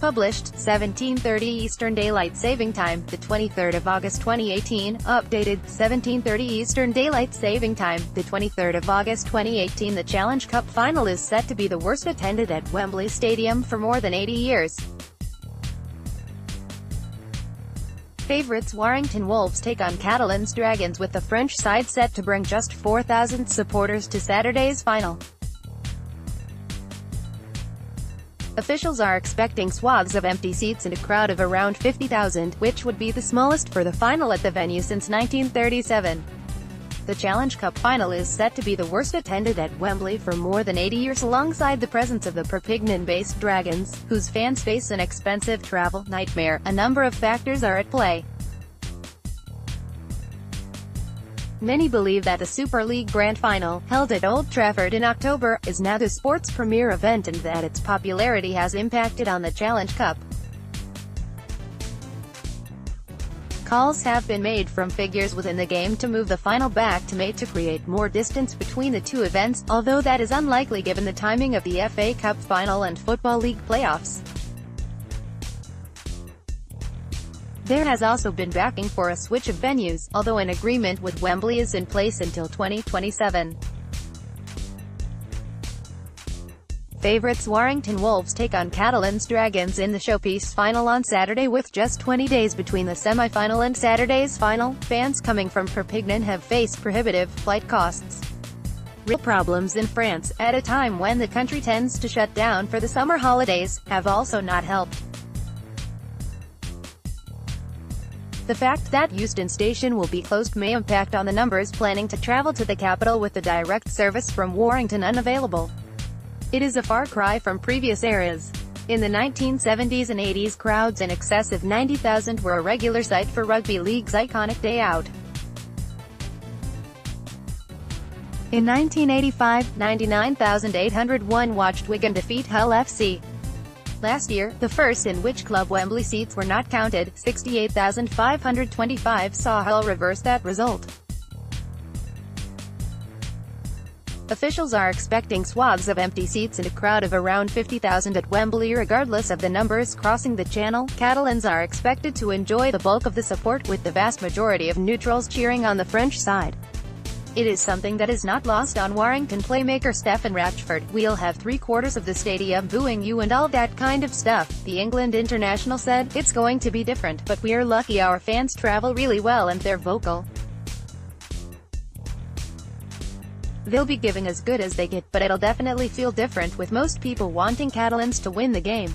Published, 17:30 Eastern Daylight Saving Time, the 23rd of August 2018. Updated, 17:30 Eastern Daylight Saving Time, the 23rd of August 2018. The Challenge Cup final is set to be the worst attended at Wembley Stadium for more than 80 years. Favourites Warrington Wolves take on Catalans Dragons, with the French side set to bring just 4,000 supporters to Saturday's final. Officials are expecting swathes of empty seats and a crowd of around 50,000, which would be the smallest for the final at the venue since 1937. The Challenge Cup final is set to be the worst attended at Wembley for more than 80 years, alongside the presence of the Perpignan-based Dragons, whose fans face an expensive travel nightmare. A number of factors are at play. Many believe that the Super League Grand Final, held at Old Trafford in October, is now the sport's premier event and that its popularity has impacted on the Challenge Cup. Calls have been made from figures within the game to move the final back to May to create more distance between the two events, although that is unlikely given the timing of the FA Cup final and Football League playoffs. There has also been backing for a switch of venues, although an agreement with Wembley is in place until 2027. Favourites Warrington Wolves take on Catalans Dragons in the showpiece final on Saturday. With just 20 days between the semi-final and Saturday's final, fans coming from Perpignan have faced prohibitive flight costs. Real problems in France, at a time when the country tends to shut down for the summer holidays, have also not helped. The fact that Euston Station will be closed may impact on the numbers planning to travel to the capital, with the direct service from Warrington unavailable. It is a far cry from previous eras. In the 1970s and 80s, crowds in excess of 90,000 were a regular sight for rugby league's iconic day out. In 1985, 99,801 watched Wigan defeat Hull FC. Last year, the first in which club Wembley seats were not counted, 68,525 saw Hull reverse that result. Officials are expecting swathes of empty seats and a crowd of around 50,000 at Wembley. Regardless of the numbers crossing the channel, Catalans are expected to enjoy the bulk of the support, with the vast majority of neutrals cheering on the French side. It is something that is not lost on Warrington playmaker Stephen Ratchford. "We'll have 3/4 of the stadium booing you and all that kind of stuff," the England international said. "It's going to be different, but we're lucky our fans travel really well and they're vocal. They'll be giving as good as they get, but it'll definitely feel different, with most people wanting Catalans to win the game."